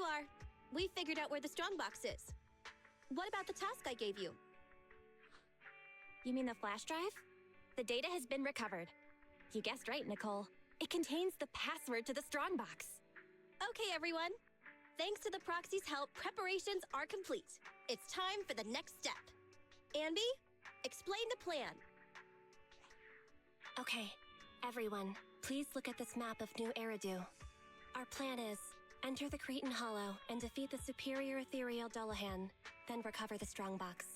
are. We figured out where the strongbox is. What about the task I gave you? You mean the flash drive? The data has been recovered. You guessed right, Nicole. It contains the password to the strongbox. Okay, everyone. Thanks to the proxy's help, preparations are complete. It's time for the next step. Anby, explain the plan. Okay, everyone, please look at this map of New Eridu. Our plan is enter the Cretan Hollow and defeat the superior ethereal Dullahan, then recover the strongbox.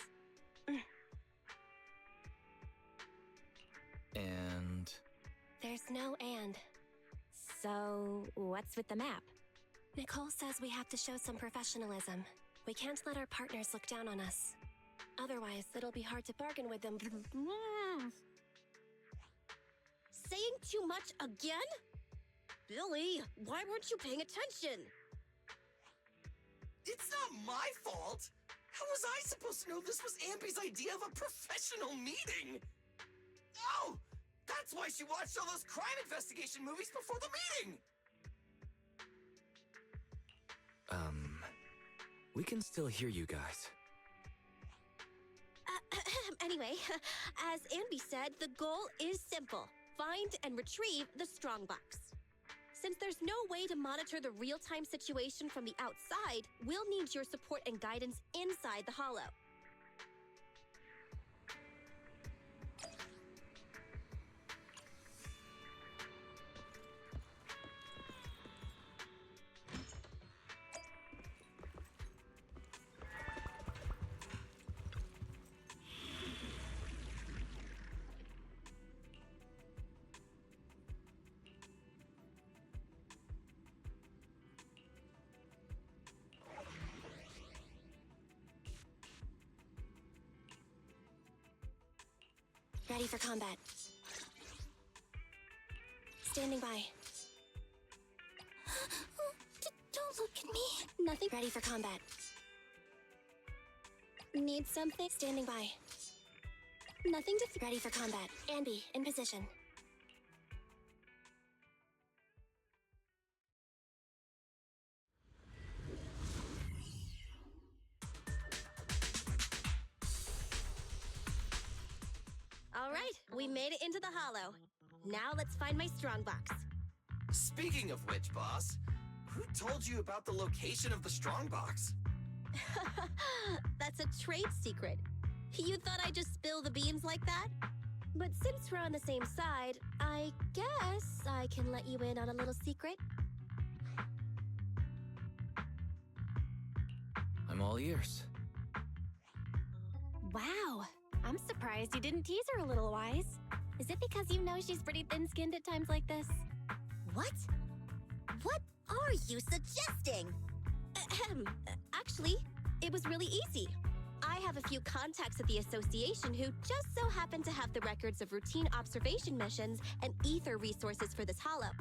And... There's no and. So, what's with the map? Nicole says we have to show some professionalism. We can't let our partners look down on us. Otherwise, it'll be hard to bargain with them. Saying too much again? Billy, why weren't you paying attention? It's not my fault! How was I supposed to know this was Anby's idea of a professional meeting? Oh! That's why she watched all those crime investigation movies before the meeting! We can still hear you guys. Anyway, as Anby said, the goal is simple. Find and retrieve the strongbox. Since there's no way to monitor the real-time situation from the outside, we'll need your support and guidance inside the Hollow. Ready for combat. Standing by. Don't look at me. Nothing. Ready for combat. Need something? Standing by. Nothing to... Ready for combat. Anby, in position. All right, we made it into the Hollow. Now let's find my strongbox. Speaking of which, boss, who told you about the location of the strongbox? That's a trade secret. You thought I'd just spill the beans like that? But since we're on the same side, I guess I can let you in on a little secret. I'm all ears. Wow. I'm surprised you didn't tease her a little, Wise. Is it because you know she's pretty thin-skinned at times like this? What? What are you suggesting? Actually, it was really easy. I have a few contacts at the association who just so happen to have the records of routine observation missions and ether resources for this Hollow.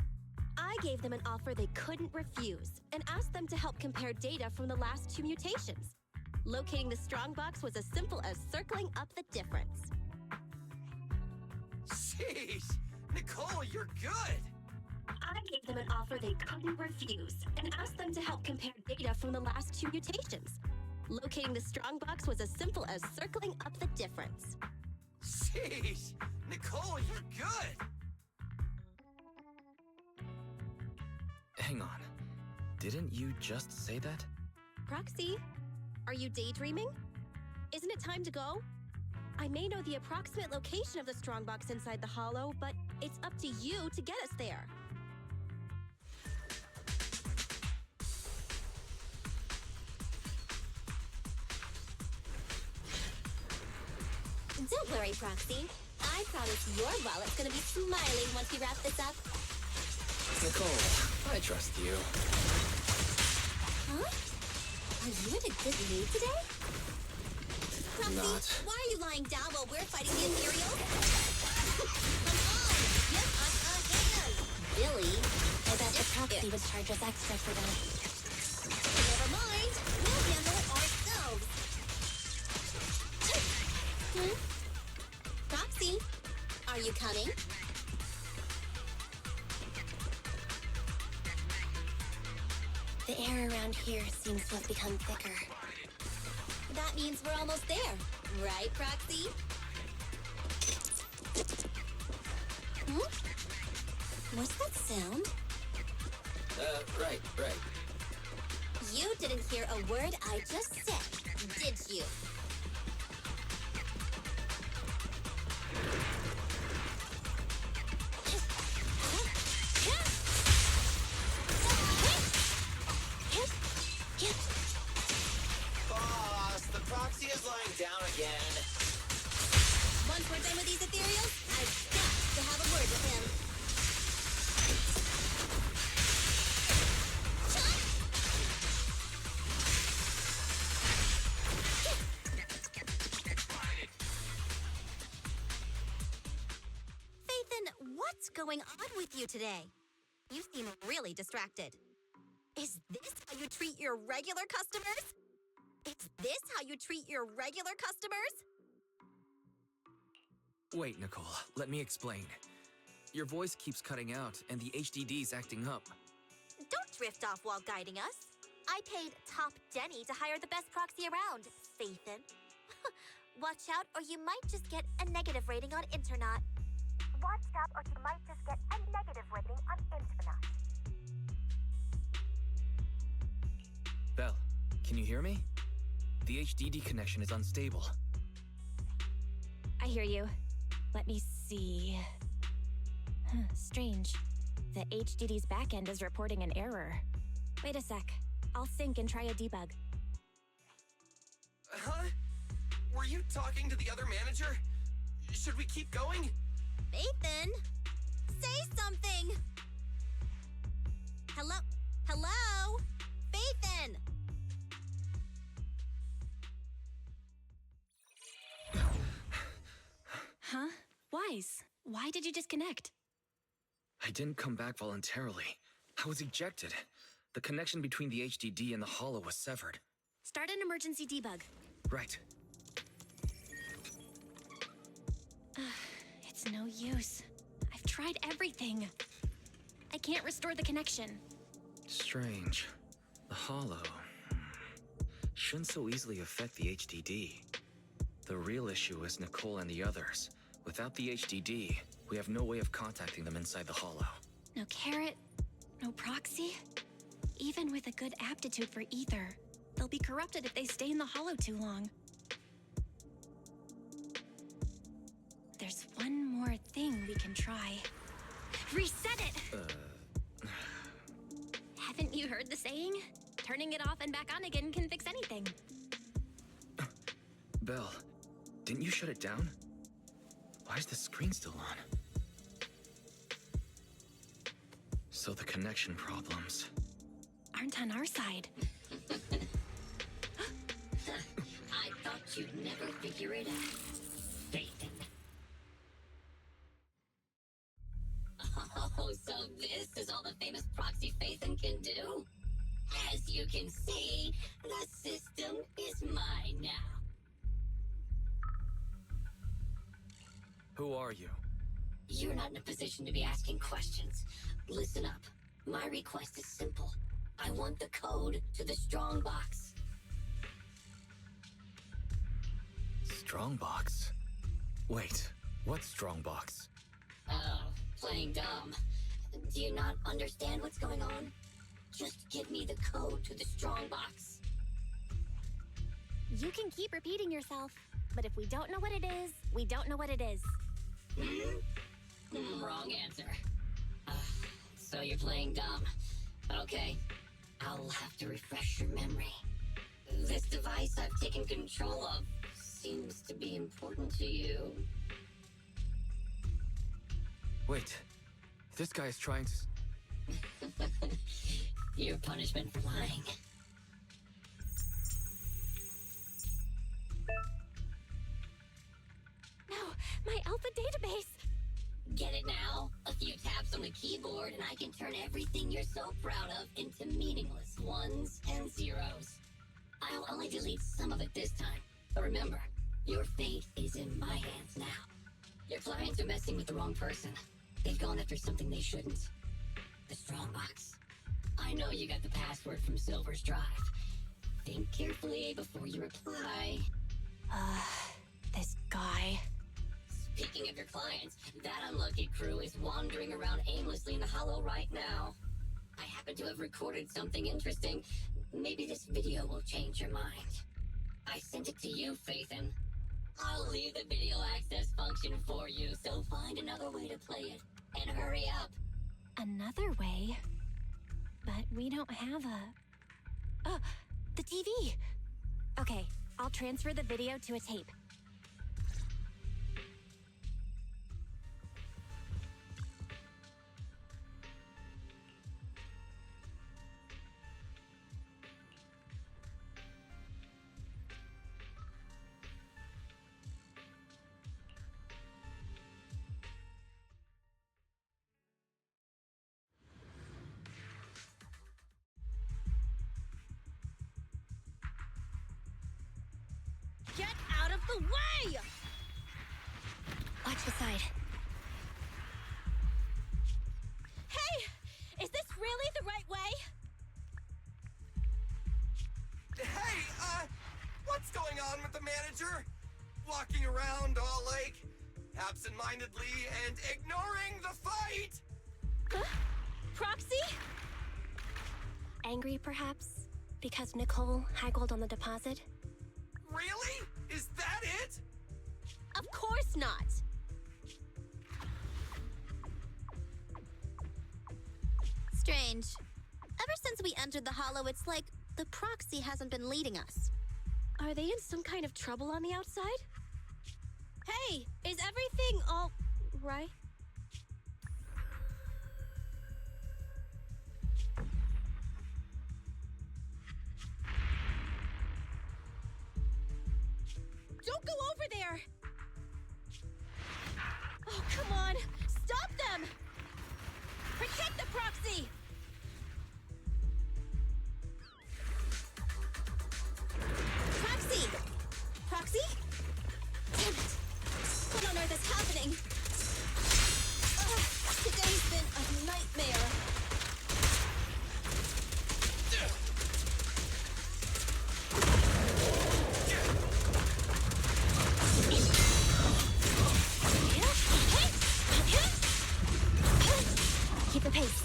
I gave them an offer they couldn't refuse and asked them to help compare data from the last 2 mutations. Locating the strongbox was as simple as circling up the difference. Sheesh! Nicole, you're good! I gave them an offer they couldn't refuse and asked them to help compare data from the last 2 mutations. Locating the strongbox was as simple as circling up the difference. Sheesh! Nicole, you're good! Hang on. Didn't you just say that? Proxy, are you daydreaming? Isn't it time to go? I may know the approximate location of the strongbox inside the Hollow, but it's up to you to get us there. Don't worry, Proxy. I promise your wallet's gonna be smiling once we wrap this up. Nicole, I trust you. Huh? Are you in a good mood today? Proxy, Not. why are you lying down while we're fighting the Imperials? Come on! Give us a hand! Billy, I bet the proxy would charge us extra for that. never mind. We'll handle it ourselves. Proxy, are you coming? The air around here seems to have become thicker. That means we're almost there. Right, Proxy? What's that sound? Right. You didn't hear a word I just said, did you? Boss, the proxy is lying down again. Once we're done with these ethereals, I've got to have a word with him. Phaethon, what's going on with you today? You seem really distracted. Is this how you treat your regular customers? Is this how you treat your regular customers? Wait, Nicole, let me explain. Your voice keeps cutting out, and the HDD's acting up. Don't drift off while guiding us. I paid Top Denny to hire the best proxy around, Phaethon. Watch out, or you might just get a negative rating on Internet. Watch out, or you might just get a negative rating on Internet. Belle, can you hear me? The HDD connection is unstable. I hear you. Let me see. Strange. The HDD's backend is reporting an error. Wait a sec. I'll sync and try a debug. Huh? Were you talking to the other manager? Should we keep going? Phaethon, say something! Hello? Hello? Phaethon! Huh? Wise, why did you disconnect? I didn't come back voluntarily. I was ejected. The connection between the HDD and the hollow was severed. Start an emergency debug. Right. It's no use. I've tried everything. I can't restore the connection. Strange. The hollow shouldn't so easily affect the HDD. The real issue is Nicole and the others. Without the HDD, we have no way of contacting them inside the hollow. No carrot, no proxy. Even with a good aptitude for ether, they'll be corrupted if they stay in the hollow too long. There's one more thing we can try. Reset it! Haven't you heard the saying? Turning it off and back on again can fix anything. Belle, didn't you shut it down? Why is the screen still on? So the connection problems aren't on our side. I thought you'd never figure it out. Phaethon. Oh, so this is all the famous proxy Phaethon can do? As you can see, the system is mine now. Who are you? You're not in a position to be asking questions. Listen up. My request is simple. I want the code to the strong box. Strongbox? Wait, what strongbox? Oh, playing dumb. Do you not understand what's going on? Just give me the code to the strong box. You can keep repeating yourself, but if we don't know what it is, we don't know what it is. Wrong answer. So you're playing dumb. Okay, I'll have to refresh your memory. This device I've taken control of seems to be important to you. Wait, this guy is trying to... Your punishment for lying. No, my alpha database! Get it now? A few taps on the keyboard and I can turn everything you're so proud of into meaningless ones and zeros. I'll only delete some of it this time. But remember, your fate is in my hands now. Your clients are messing with the wrong person. They've gone after something they shouldn't. The strong box. I know you got the password from Silver's drive. Think carefully before you reply. This guy. Speaking of your clients, that unlucky crew is wandering around aimlessly in the Hollow right now. I happen to have recorded something interesting. Maybe this video will change your mind. I sent it to you, Faithin. I'll leave the video access function for you, so find another way to play it. And hurry up. Another way? But we don't have a... Oh, the TV! Okay, I'll transfer the video to a tape. Get out of the way! Watch the side. Hey! Is this really the right way? Hey, what's going on with the manager? Walking around all like absent-mindedly and ignoring the fight? Huh? Proxy? Angry, perhaps? Because Nicole haggled on the deposit? Really? Is that it? Of course not! Strange. Ever since we entered the Hollow, it's like the proxy hasn't been leading us. Are they in some kind of trouble on the outside? Hey, is everything all right? Don't go over there! Oh, come on! Stop them! Protect the proxy! Proxy! Proxy? Damn it! What on earth is happening? Today's been a nightmare. Keep the pace.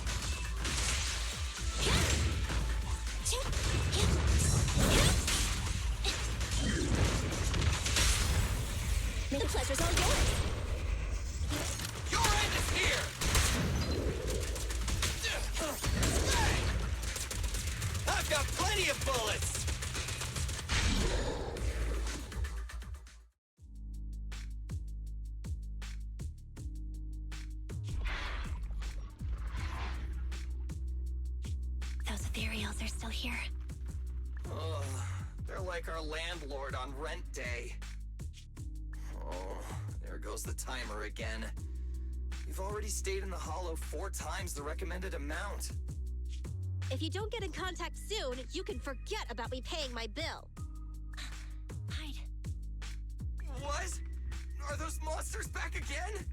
The pleasure's all yours. Your end is here! I've got plenty of bullets! Those ethereals are still here. Oh, they're like our landlord on rent day. Oh, there goes the timer again. We've already stayed in the Hollow 4 times the recommended amount. If you don't get in contact soon, you can forget about me paying my bill. Hide. What? Are those monsters back again?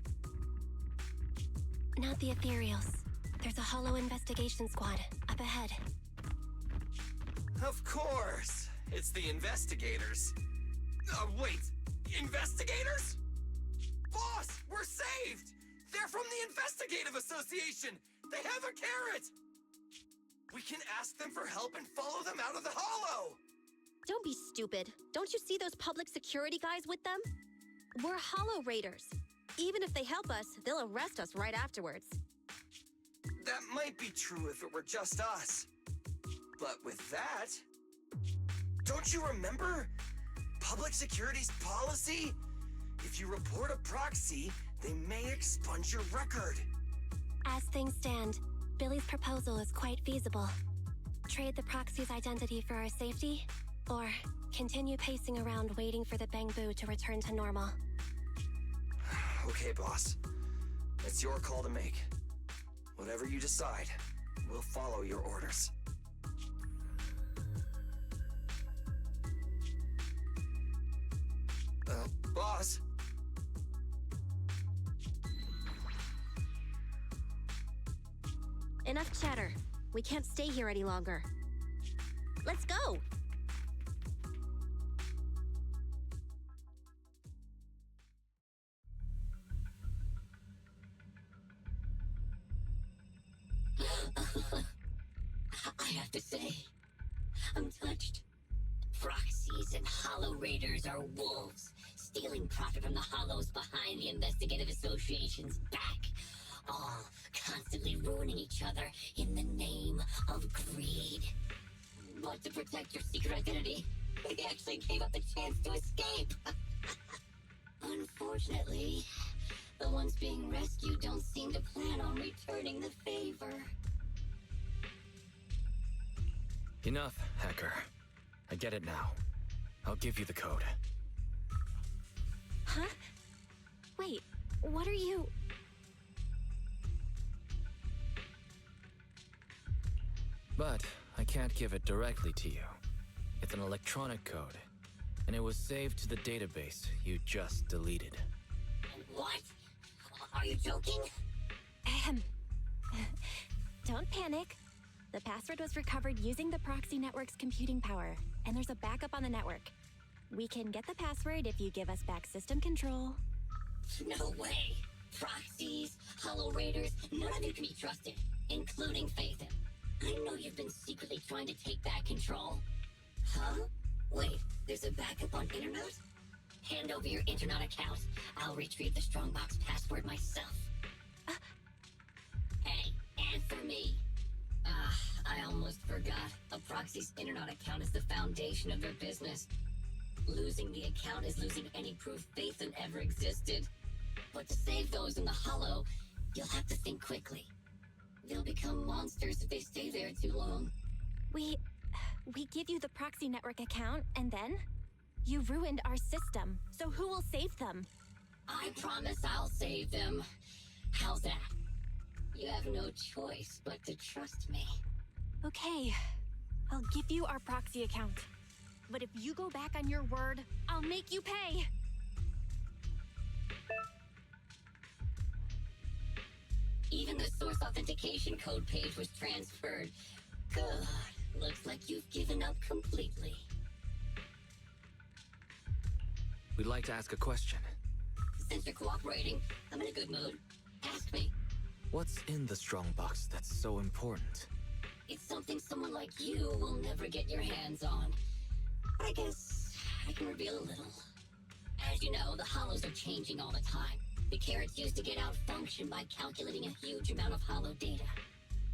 Not the ethereals. There's a Hollow investigation squad up ahead. Of course. It's the investigators. Wait. Investigators? Boss, we're saved! They're from the Investigative Association! They have a carrot! We can ask them for help and follow them out of the Hollow! Don't be stupid. Don't you see those public security guys with them? We're Hollow Raiders. Even if they help us, they'll arrest us right afterwards. That might be true if it were just us. But with that... Don't you remember? Public security's policy? If you report a proxy, they may expunge your record. As things stand, Billy's proposal is quite feasible. Trade the proxy's identity for our safety, or continue pacing around waiting for the Bangbu to return to normal. Okay, boss. It's your call to make. Whatever you decide, we'll follow your orders. Boss? Enough chatter. We can't stay here any longer. Let's go! I have to say, I'm touched. Proxies and Hollow Raiders are wolves, stealing profit from the Hollows behind the Investigative Association's back, all constantly ruining each other in the name of greed. But to protect your secret identity, they actually gave up the chance to escape. Unfortunately, the ones being rescued don't seem to plan on returning the favor. Enough, hacker. I get it now. I'll give you the code. Huh? Wait, what are you... But I can't give it directly to you. It's an electronic code, and it was saved to the database you just deleted. What? Are you joking? Ahem. Don't panic. The password was recovered using the proxy network's computing power, and there's a backup on the network. We can get the password if you give us back system control. No way. Proxies, Hollow Raiders, none of you can be trusted, including Phaethon. I know you've been secretly trying to take back control. Huh? Wait, there's a backup on Internet? Hand over your Internet account. I'll retrieve the Strongbox password myself. Hey, answer me. I almost forgot. A proxy's Internet account is the foundation of their business. Losing the account is losing any proof Phaethon ever existed. But to save those in the Hollow, you'll have to think quickly. They'll become monsters if they stay there too long. We give you the proxy network account, and then? You ruined our system, so who will save them? I promise I'll save them. How's that? You have no choice but to trust me. Okay, I'll give you our proxy account. But if you go back on your word, I'll make you pay! Even the source authentication code page was transferred. Good. Looks like you've given up completely. We'd like to ask a question. Since you're cooperating, I'm in a good mood. Ask me. What's in the Strongbox that's so important? It's something someone like you will never get your hands on. But I guess I can reveal a little. As you know, the Hollows are changing all the time. The carrots used to get out function by calculating a huge amount of Hollow data.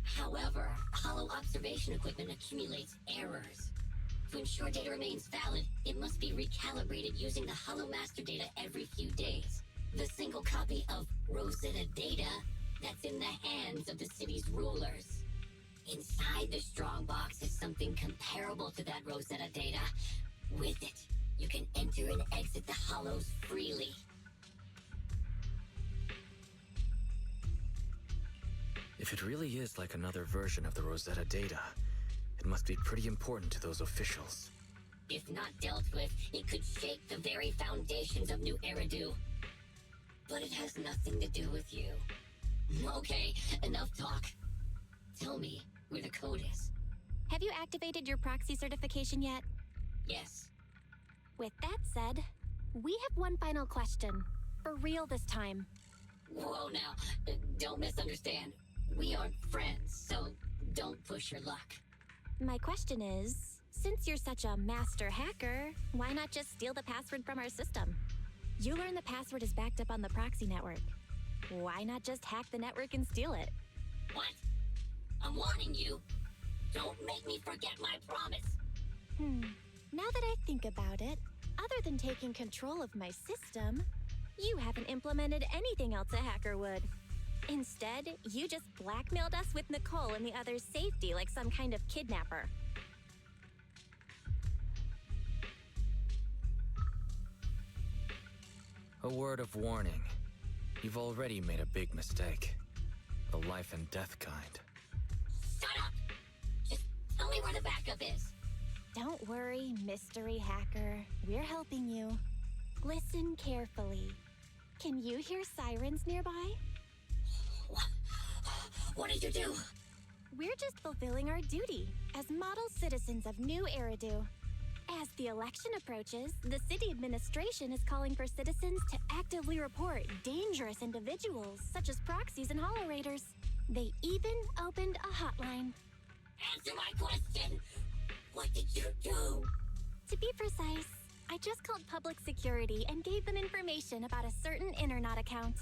However, Hollow observation equipment accumulates errors. To ensure data remains valid, it must be recalibrated using the Hollow master data every few days. The single copy of Rosetta data that's in the hands of the city's rulers. Inside the Strongbox is something comparable to that Rosetta data. With it, you can enter and exit the Hollows freely. If it really is like another version of the Rosetta data, it must be pretty important to those officials. If not dealt with, it could shake the very foundations of New Eridu. But it has nothing to do with you. Okay, enough talk. Tell me where the code is. Have you activated your proxy certification yet? Yes. With that said, we have one final question. For real this time. Whoa now, don't misunderstand. We aren't friends, so don't push your luck. My question is, since you're such a master hacker, why not just steal the password from our system? You learn the password is backed up on the proxy network. Why not just hack the network and steal it? What? I'm warning you. Don't make me forget my promise. Now that I think about it, other than taking control of my system, you haven't implemented anything else a hacker would. Instead, you just blackmailed us with Nicole and the others' safety like some kind of kidnapper. A word of warning. You've already made a big mistake. The life and death kind. Shut up! Just tell me where the backup is. Don't worry, mystery hacker. We're helping you. Listen carefully. Can you hear sirens nearby? What did you do? We're just fulfilling our duty as model citizens of New Eridu. As the election approaches, the city administration is calling for citizens to actively report dangerous individuals such as proxies and holo raiders. They even opened a hotline. Answer my question! What did you do? To be precise, I just called public security and gave them information about a certain Internet account.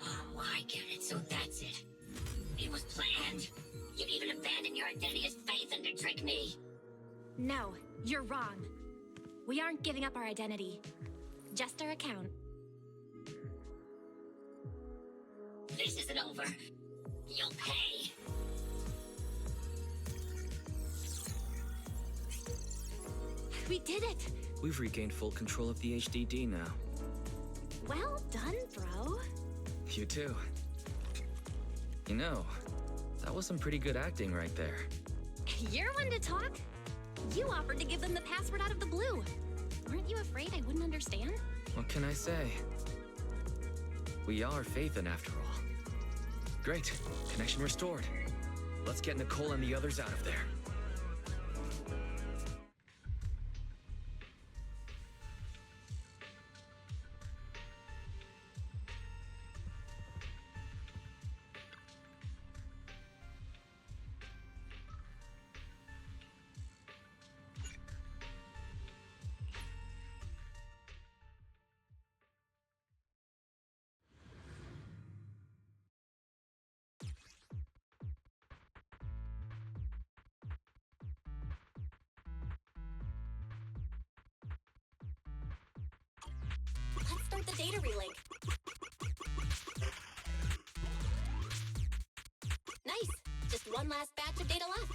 Oh, I get it, so that's it. It was planned. You'd even abandon your identity as Faith and to trick me. No, you're wrong. We aren't giving up our identity. Just our account. This isn't over. You'll pay. We did it! We've regained full control of the HDD now. Well done, bro. You too. You know, that was some pretty good acting right there. You're one to talk. You offered to give them the password out of the blue. Weren't you afraid I wouldn't understand? What can I say? We are Faithin after all. Great. Connection restored. Let's get Nicole and the others out of there. Let's start the data relink. Nice! Just one last batch of data left.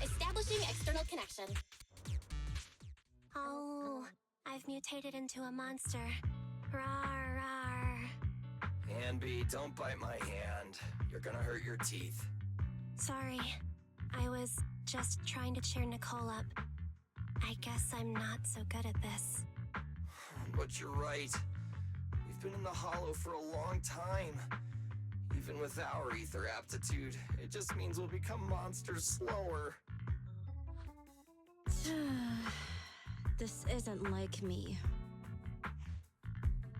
Establishing external connection. Oh, I've mutated into a monster. Rawr, rawr. Anby, don't bite my hand. You're gonna hurt your teeth. Sorry. I was just trying to cheer Nicole up. I guess I'm not so good at this. But you're right. We've been in the Hollow for a long time. Even with our ether aptitude, it just means we'll become monsters slower. This isn't like me.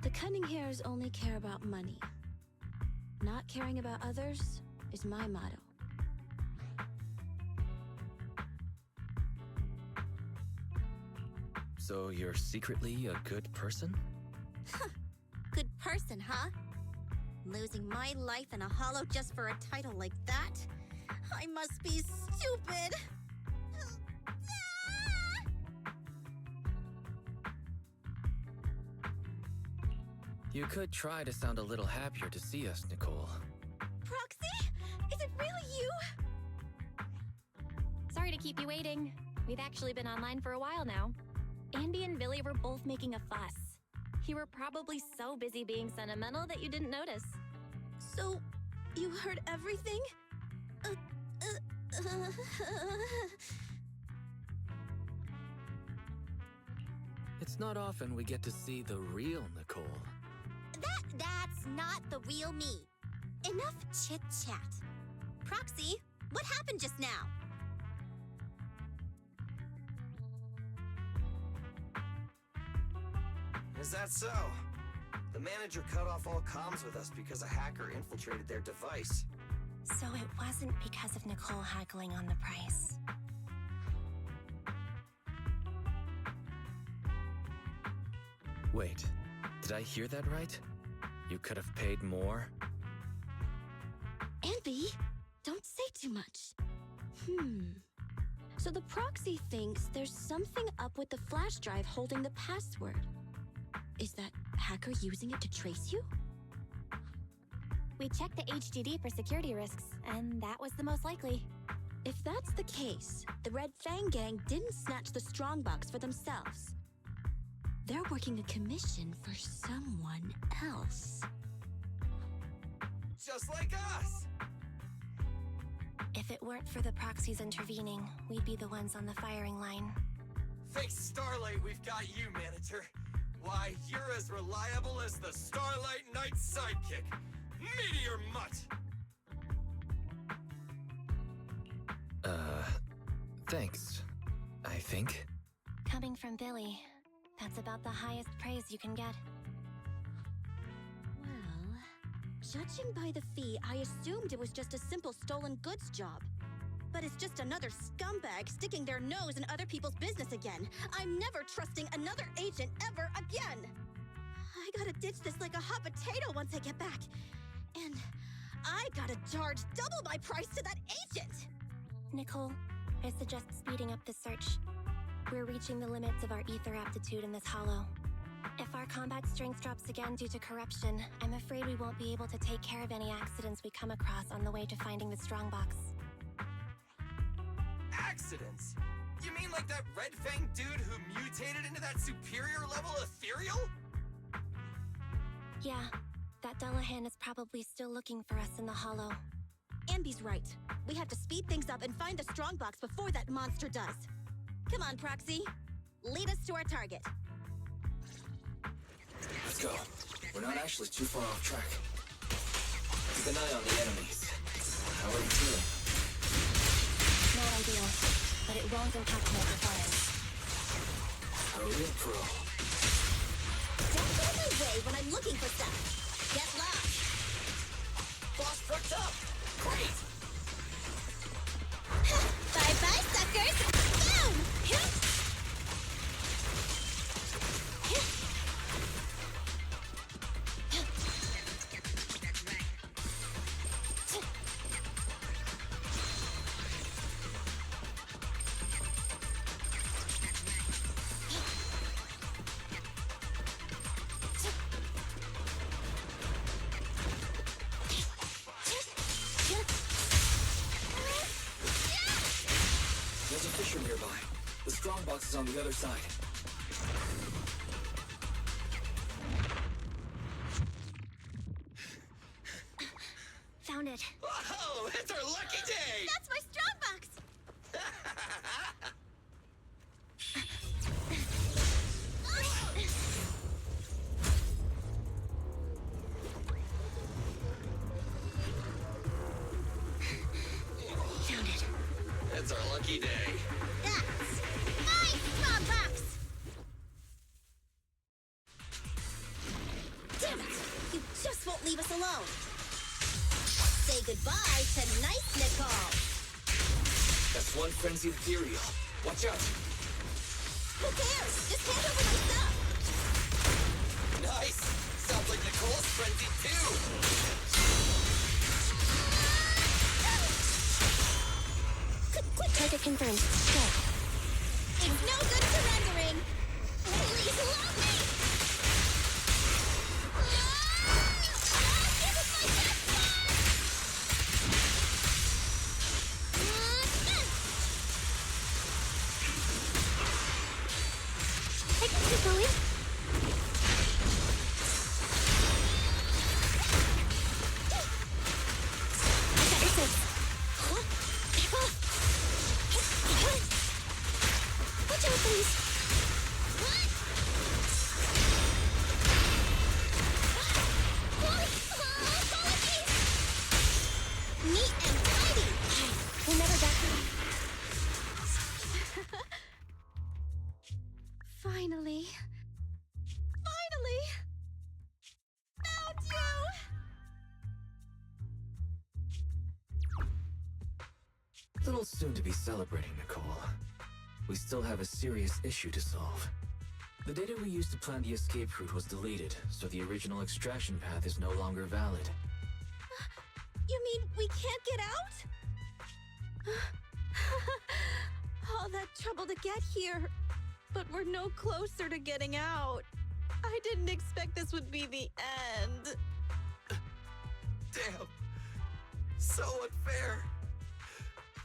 The cunning hairs only care about money. Not caring about others is my motto. So you're secretly a good person? Good person, huh? Losing my life in a hollow just for a title like that? I must be stupid! You could try to sound a little happier to see us, Nicole. Proxy? Is it really you? Sorry to keep you waiting. We've actually been online for a while now. Andy and Billy were both making a fuss. You were probably so busy being sentimental that you didn't notice. So, you heard everything? It's not often we get to see the real Nicole. That's not the real me. Enough chit-chat. Proxy, what happened just now? Is that so? The manager cut off all comms with us because a hacker infiltrated their device. So it wasn't because of Nicole haggling on the price. Wait, did I hear that right? You could have paid more? Anby, don't say too much. So the proxy thinks there's something up with the flash drive holding the password. Is that hacker using it to trace you? We checked the HDD for security risks, and that was the most likely. If that's the case, the Red Fang gang didn't snatch the strongbox for themselves. They're working a commission for someone else. Just like us! weren't for the proxies intervening, we'd be the ones on the firing line. Thanks, Starlight, we've got you, Manager. Why, you're as reliable as the Starlight Knight's sidekick, Meteor Mutt! Thanks. I think. Coming from Billy, that's about the highest praise you can get. Well, judging by the fee, I assumed it was just a simple stolen goods job. But it's just another scumbag sticking their nose in other people's business again. I'm never trusting another agent ever again. I gotta ditch this like a hot potato once I get back. And I gotta charge double my price to that agent! Nicole, I suggest speeding up the search. We're reaching the limits of our ether aptitude in this hollow. If our combat strength drops again due to corruption, I'm afraid we won't be able to take care of any accidents we come across on the way to finding the strongbox. Accidents? You mean like that Red Fang dude who mutated into that superior level ethereal? Yeah, that Dullahan is probably still looking for us in the hollow. Ambi's right. We have to speed things up and find the strongbox before that monster does. Come on, Proxy. Lead us to our target. Let's go. We're not actually too far off track. Keep an eye on the enemies. How are you feeling? Not ideal, but it won't impact my performance. A real pro. Don't get in my way when I'm looking for stuff. Get lost. Boss perked up! Great! Bye-bye, suckers! Boom! There's a fissure nearby. The strongbox is on the other side. Found it. Whoa! It's our lucky day! That's my strongbox! Found it. It's our lucky day. That's my strongbox! Damn it! You just won't leave us alone! Say goodbye to nice Nicole! That's one frenzied ethereal. Watch out! Who cares? Just hand over my stuff! Nice! Sounds like Nicole's frenzied too! Target confirmed. Go. It's no good surrendering! Please love me! Give us my I can keep going. I got your six. Watch out, please. Neat and tidy! We'll never back. Finally. Finally! Found you! Little soon to be celebrating, Nicole. We still have a serious issue to solve. The data we used to plan the escape route was deleted, so the original extraction path is no longer valid. You mean we can't get out? All that trouble to get here, but we're no closer to getting out. I didn't expect this would be the end. Damn. So unfair.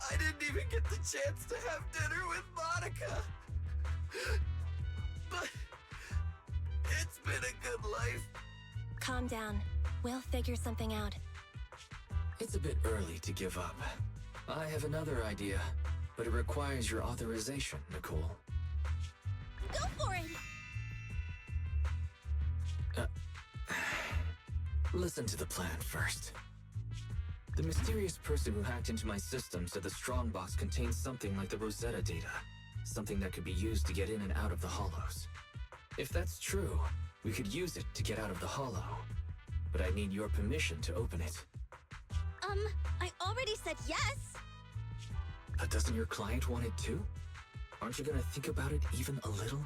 I didn't even get the chance to have dinner with Monica. But it's been a good life. Calm down. We'll figure something out. It's a bit early to give up. I have another idea, but it requires your authorization, Nicole. Go for it! Listen to the plan first. The mysterious person who hacked into my system said the strongbox contains something like the Rosetta data, something that could be used to get in and out of the hollows. If that's true, we could use it to get out of the hollow, but I need your permission to open it. I already said yes! But doesn't your client want it too? Aren't you gonna think about it even a little?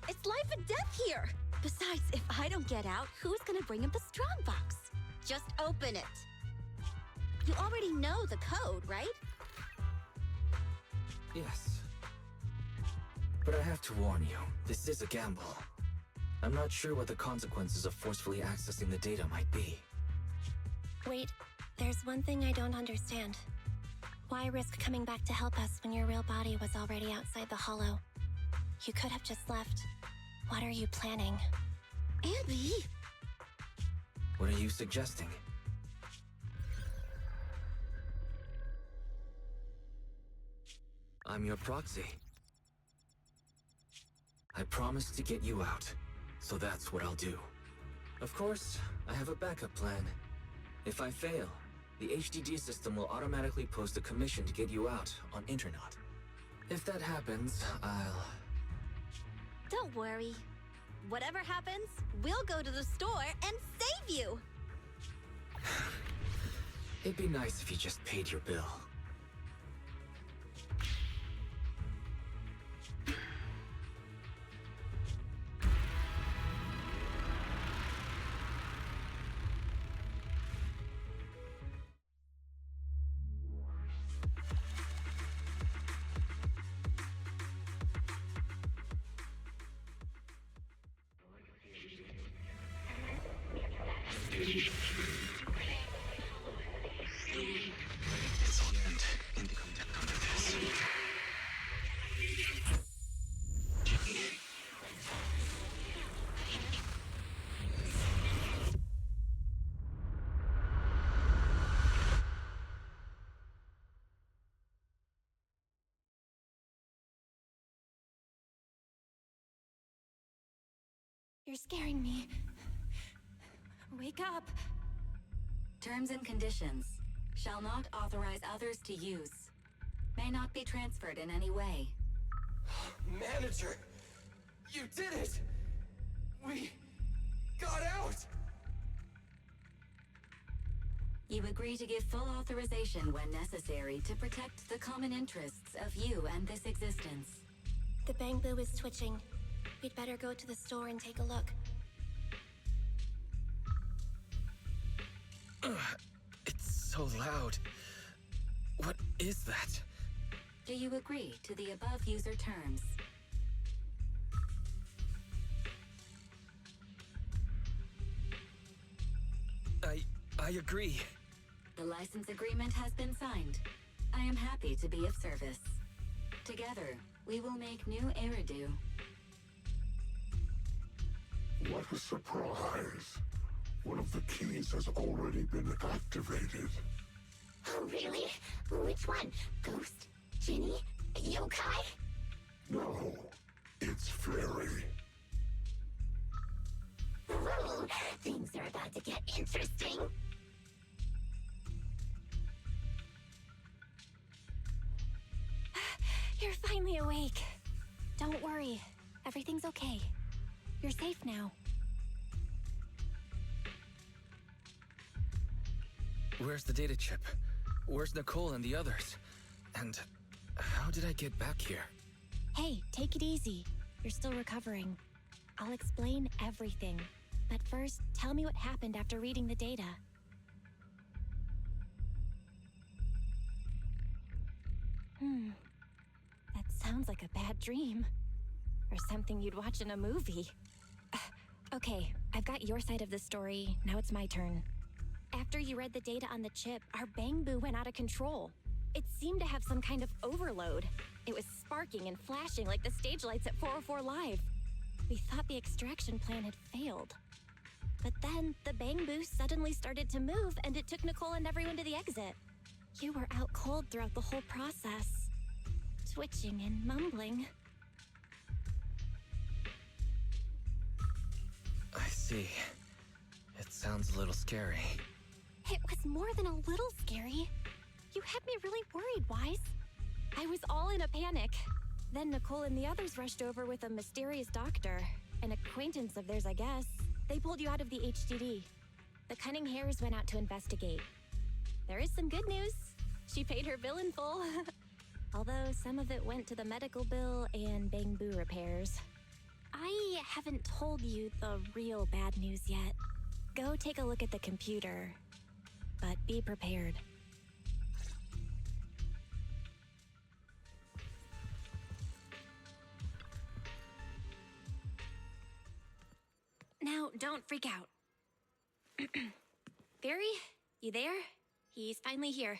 It's life and death here! Besides, if I don't get out, who's gonna bring him the strongbox? Just open it. You already know the code, right? Yes. But I have to warn you, this is a gamble. I'm not sure what the consequences of forcefully accessing the data might be. Wait, there's one thing I don't understand. Why risk coming back to help us when your real body was already outside the hollow? You could have just left. What are you planning? Abby! What are you suggesting? I'm your proxy. I promised to get you out, so that's what I'll do. Of course, I have a backup plan. If I fail, the HDD system will automatically post a commission to get you out on Internet. If that happens, I'll... Don't worry. Whatever happens, we'll go to the store and save you! It'd be nice if you just paid your bill. You're scaring me. Wake up! Terms and conditions. Shall not authorize others to use. May not be transferred in any way. Manager! You did it! We got out! You agree to give full authorization when necessary to protect the common interests of you and this existence. The bamboo is twitching. We'd better go to the store and take a look. It's so loud. What is that? Do you agree to the above user terms? I agree. The license agreement has been signed. I am happy to be of service. Together, we will make new Eridu. What a surprise. One of the keys has already been activated. Oh, really? Which one? Ghost? Genie? Yokai? No, it's Fairy. Ooh, things are about to get interesting. You're finally awake. Don't worry. Everything's okay. You're safe now. Where's the data chip? Where's Nicole and the others? And how did I get back here? Hey, take it easy. You're still recovering. I'll explain everything. But first, tell me what happened after reading the data. That sounds like a bad dream. Or something you'd watch in a movie. Okay, I've got your side of the story. Now it's my turn. After you read the data on the chip, our bamboo went out of control. It seemed to have some kind of overload. It was sparking and flashing like the stage lights at 404 Live. We thought the extraction plan had failed. But then, the bamboo suddenly started to move and it took Nicole and everyone to the exit. You were out cold throughout the whole process, twitching and mumbling. I see. It sounds a little scary. It was more than a little scary. You had me really worried, Wise. I was all in a panic. Then Nicole and the others rushed over with a mysterious doctor. An acquaintance of theirs, I guess. They pulled you out of the HDD. The Cunning Hares went out to investigate. There is some good news. She paid her bill in full. Although some of it went to the medical bill and Bang Boo repairs. I haven't told you the real bad news yet. Go take a look at the computer. But be prepared. Now, don't freak out. Barry, you there? He's finally here.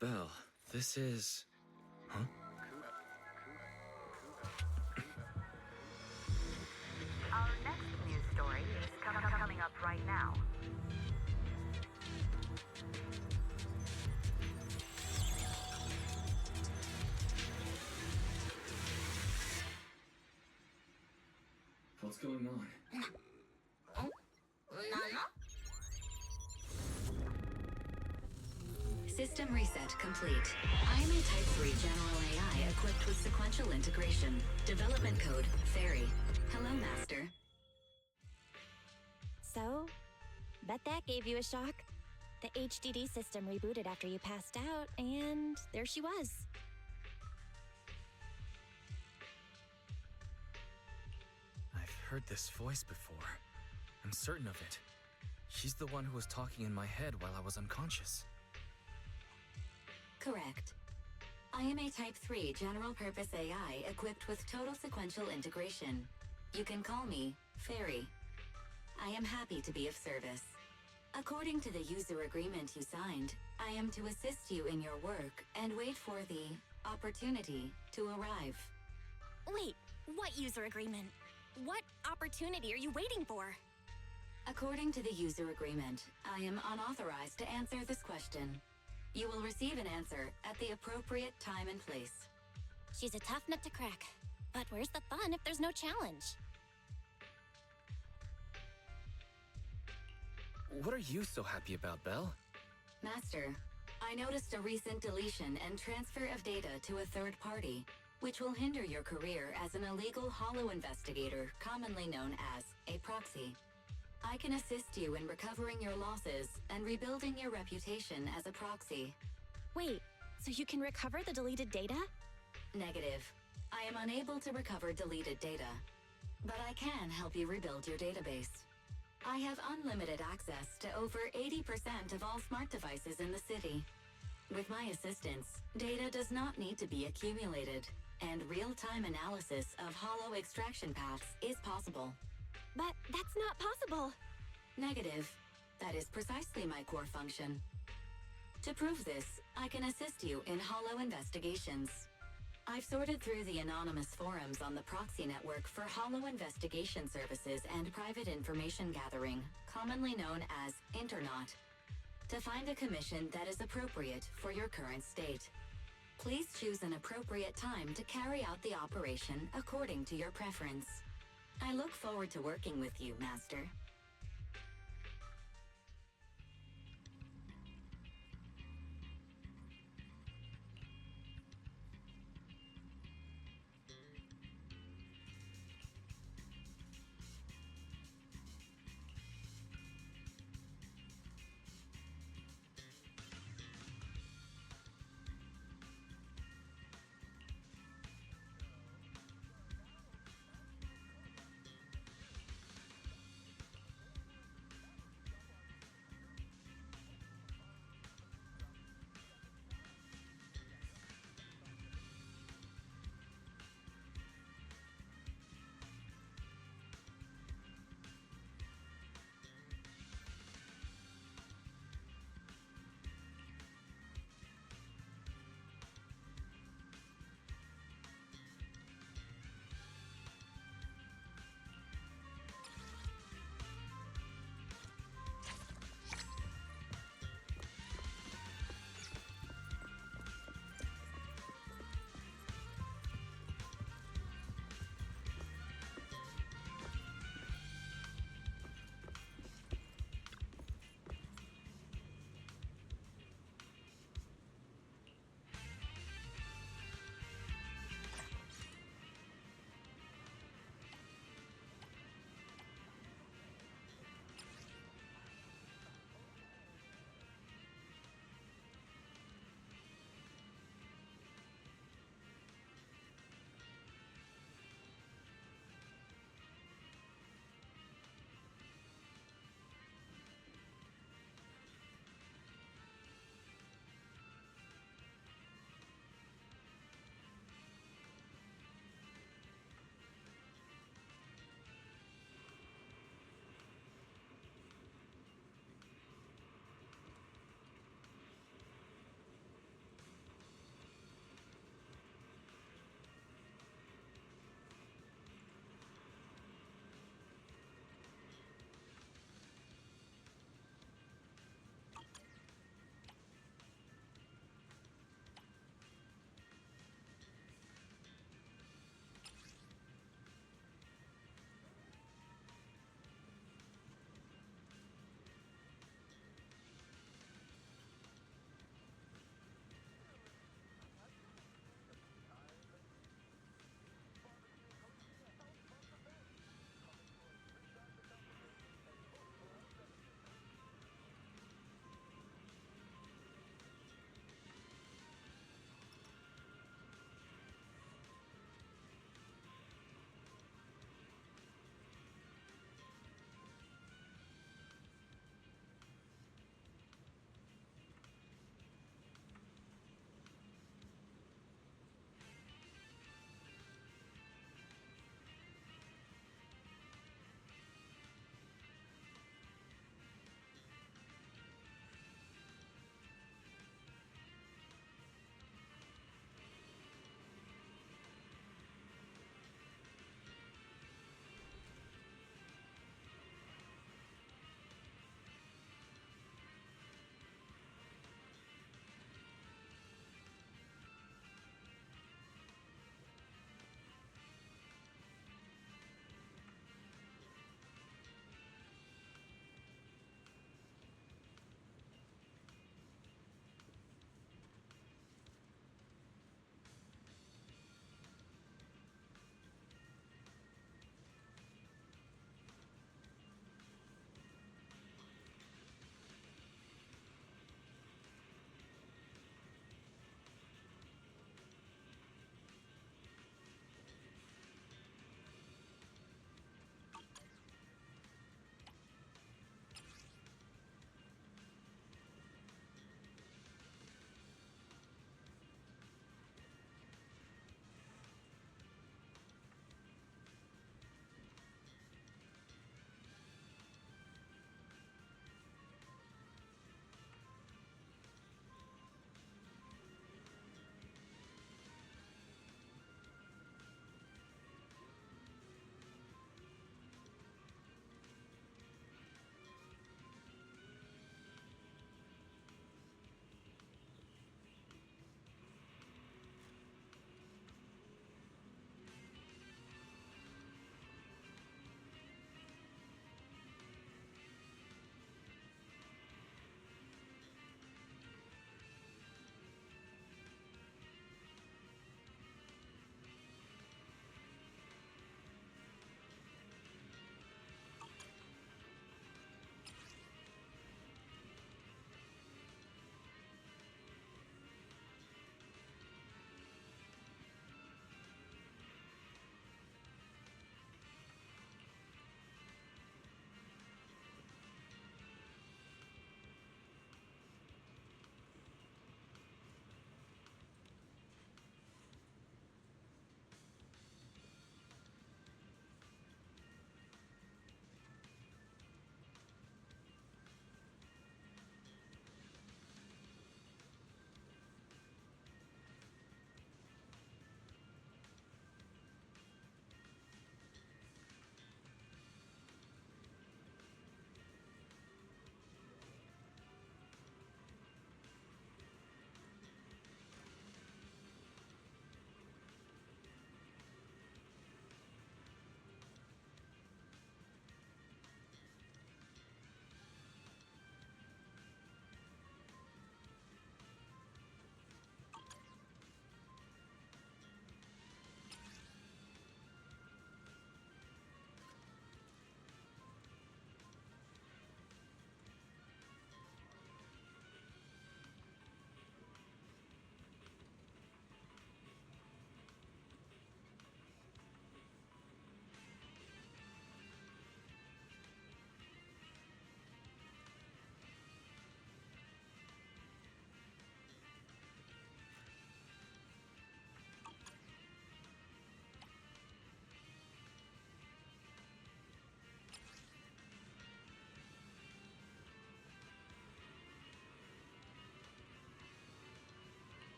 Belle, this is... Huh? Our next news story is coming up right now. What's going on? System reset complete. I am a Type 3 General AI equipped with sequential integration. Development code, Fairy. Hello, Master. So, bet that gave you a shock. The HDD system rebooted after you passed out, and there she was. I've heard this voice before. I'm certain of it. She's the one who was talking in my head while I was unconscious. Correct. I am a Type 3 General-Purpose AI equipped with total sequential integration. You can call me Fairy. I am happy to be of service. According to the user agreement you signed, I am to assist you in your work and wait for the opportunity to arrive. Wait, what user agreement? What opportunity are you waiting for? According to the user agreement, I am unauthorized to answer this question. You will receive an answer at the appropriate time and place. She's a tough nut to crack. But where's the fun if there's no challenge? What are you so happy about, Belle? Master, I noticed a recent deletion and transfer of data to a third party, which will hinder your career as an illegal holo investigator, commonly known as a proxy. I can assist you in recovering your losses and rebuilding your reputation as a proxy. Wait, so you can recover the deleted data? Negative. I am unable to recover deleted data, but I can help you rebuild your database. I have unlimited access to over 80% of all smart devices in the city. With my assistance, data does not need to be accumulated, and real-time analysis of holo extraction paths is possible. But that's not possible. Negative. That is precisely my core function. To prove this, I can assist you in holo investigations. I've sorted through the anonymous forums on the proxy network for holo investigation services and private information gathering, commonly known as Internaut, to find a commission that is appropriate for your current state. Please choose an appropriate time to carry out the operation according to your preference. I look forward to working with you, Master.